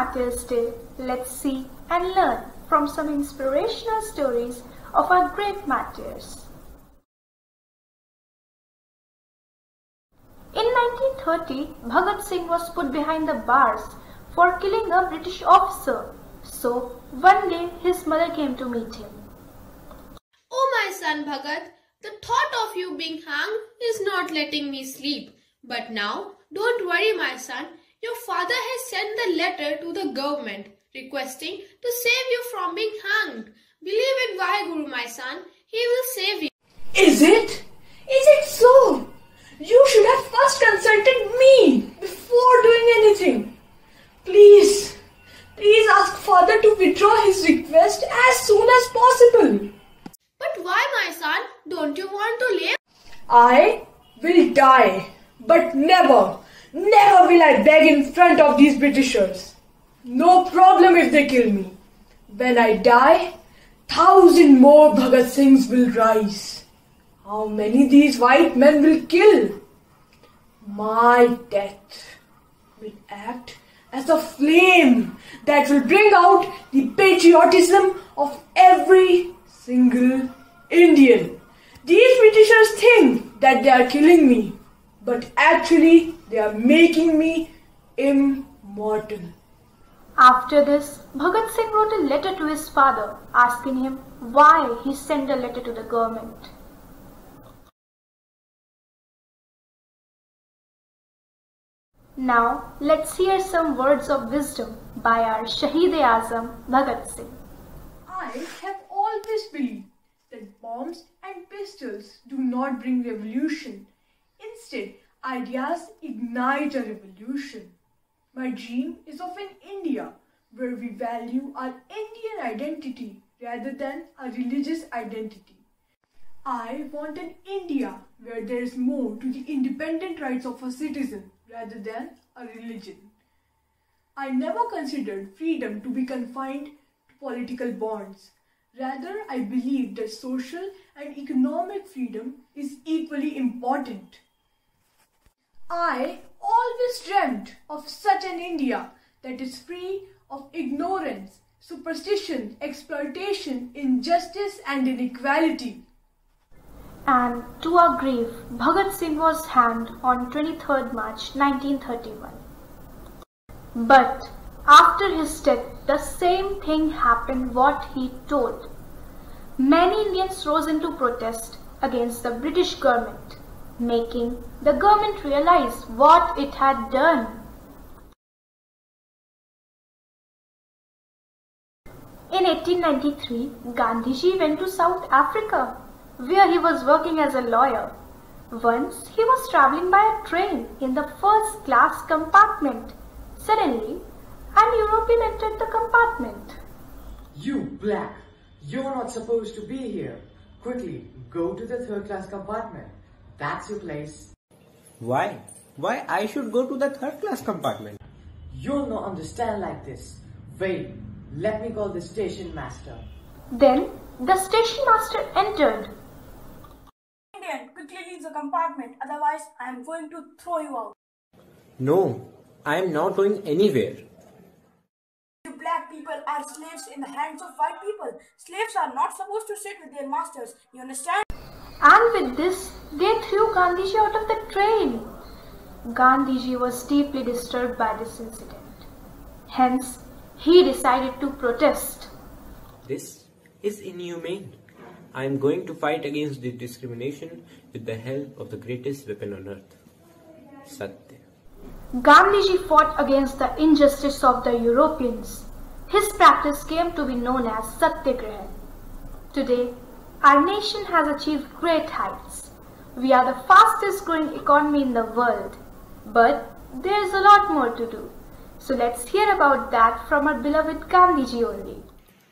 Martyrs Day, let's see and learn from some inspirational stories of our great martyrs. In 1930, Bhagat Singh was put behind the bars for killing a British officer. So, one day his mother came to meet him. "Oh my son Bhagat, the thought of you being hanged is not letting me sleep. But now, don't worry my son, your father has sent the letter to the government requesting to save you from being hanged. Believe in Vaheguru my son, he will save you." Is it? Is it so? You should have first consulted me before doing anything. Please ask father to withdraw his request as soon as possible. "But why my son? Don't you want to live?" I will die, but never will I beg in front of these Britishers. No problem if they kill me. When I die, 1,000 more Bhagat Singhs will rise. How many these white men will kill? My death will act as a flame that will bring out the patriotism of every single Indian. These Britishers think that they are killing me, but actually they are making me immortal. After this, Bhagat Singh wrote a letter to his father asking him why he sent a letter to the government. Now, let's hear some words of wisdom by our Shaheed-e-Azam Bhagat Singh. I have always believed that bombs and pistols do not bring revolution. Instead, ideas ignite a revolution. My dream is of an India where we value our Indian identity rather than a religious identity. I want an India where there is more to the independent rights of a citizen rather than a religion. I never considered freedom to be confined to political bonds. Rather, I believe that social and economic freedom is equally important. I always dreamt of such an India that is free of ignorance, superstition, exploitation, injustice and inequality. And to our grief, Bhagat Singh was hanged on 23rd March 1931. But after his death, the same thing happened what he told. Many Indians rose into protest against the British government, making the government realize what it had done. In 1893, Gandhiji went to South Africa, where he was working as a lawyer. Once he was travelling by a train in the first class compartment. Suddenly, an European entered the compartment. "You black, you're not supposed to be here. Quickly, go to the third class compartment. That's your place." Why? Why I should go to the third class compartment? "You'll not understand like this. Wait, let me call the station master." Then the station master entered. "Indian, quickly leave the compartment, otherwise I am going to throw you out." No, I am not going anywhere. "You black people are slaves in the hands of white people. Slaves are not supposed to sit with their masters. You understand?" And with this, they threw Gandhiji out of the train. Gandhiji was deeply disturbed by this incident. Hence, he decided to protest. This is inhumane. I am going to fight against this discrimination with the help of the greatest weapon on earth, Satya. Gandhiji fought against the injustice of the Europeans. His practice came to be known as Satyagraha. Today, our nation has achieved great heights. We are the fastest growing economy in the world. But there is a lot more to do. So let's hear about that from our beloved Gandhiji only.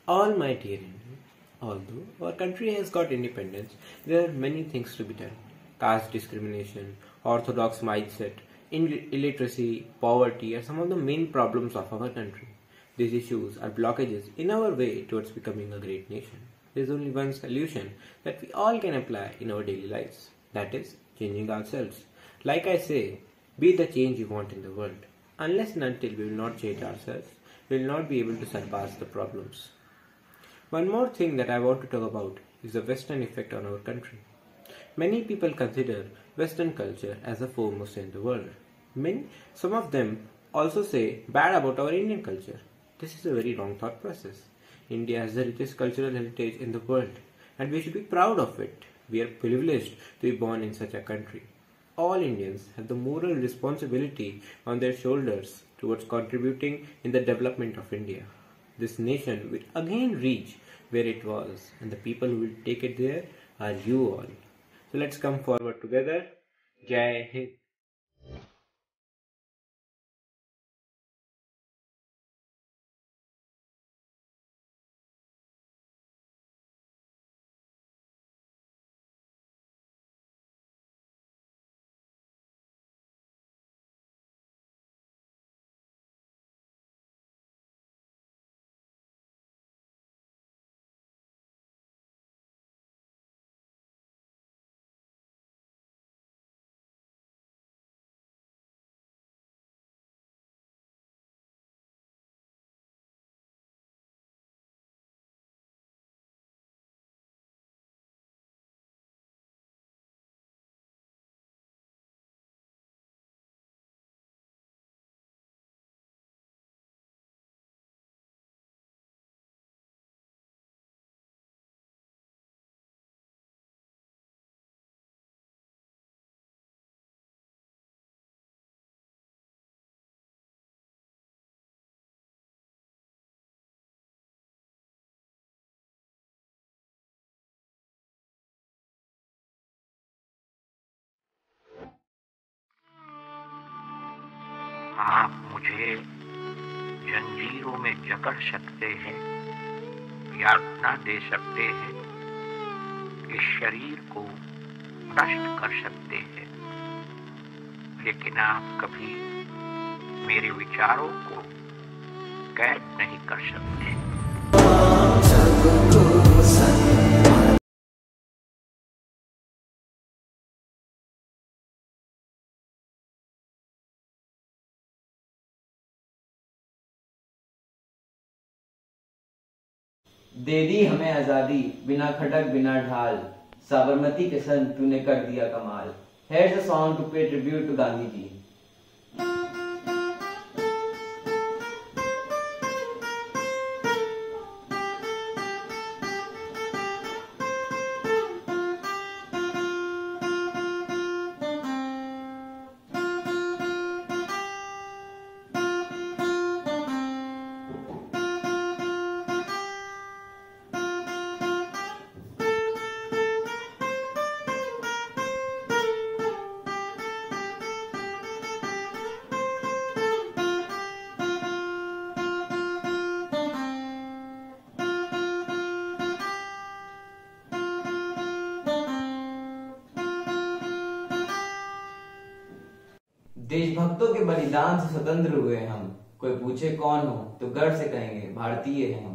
Almighty India, although our country has got independence, there are many things to be done. Caste discrimination, orthodox mindset, illiteracy, poverty are some of the main problems of our country. These issues are blockages in our way towards becoming a great nation. There is only one solution that we all can apply in our daily lives. That is changing ourselves. Like I say, be the change you want in the world. Unless and until we will not change ourselves, we will not be able to surpass the problems. One more thing that I want to talk about is the Western effect on our country. Many people consider Western culture as the foremost in the world. Some of them also say bad about our Indian culture. This is a very wrong thought process. India has the richest cultural heritage in the world, and we should be proud of it. We are privileged to be born in such a country. All Indians have the moral responsibility on their shoulders towards contributing in the development of India. This nation will again reach where it was, and the people who will take it there are you all. So let's come forward together. Jai Hind. आप मुझे जंजीरों में जकड़ सकते हैं, यातना दे सकते हैं, इस शरीर को नष्ट कर सकते हैं, लेकिन आप कभी मेरे विचारों को कैद नहीं कर सकते। दे दी हमें आजादी बिना खटक बिना ढाल, साबरमती के संग तूने कर दिया कमाल। Here's a song to pay tribute to Gandhi ji. देशभक्तों के बलिदान से स्वतंत्र हुए हम, कोई पूछे कौन हो तो गर्व से कहेंगे भारतीय हैं हम।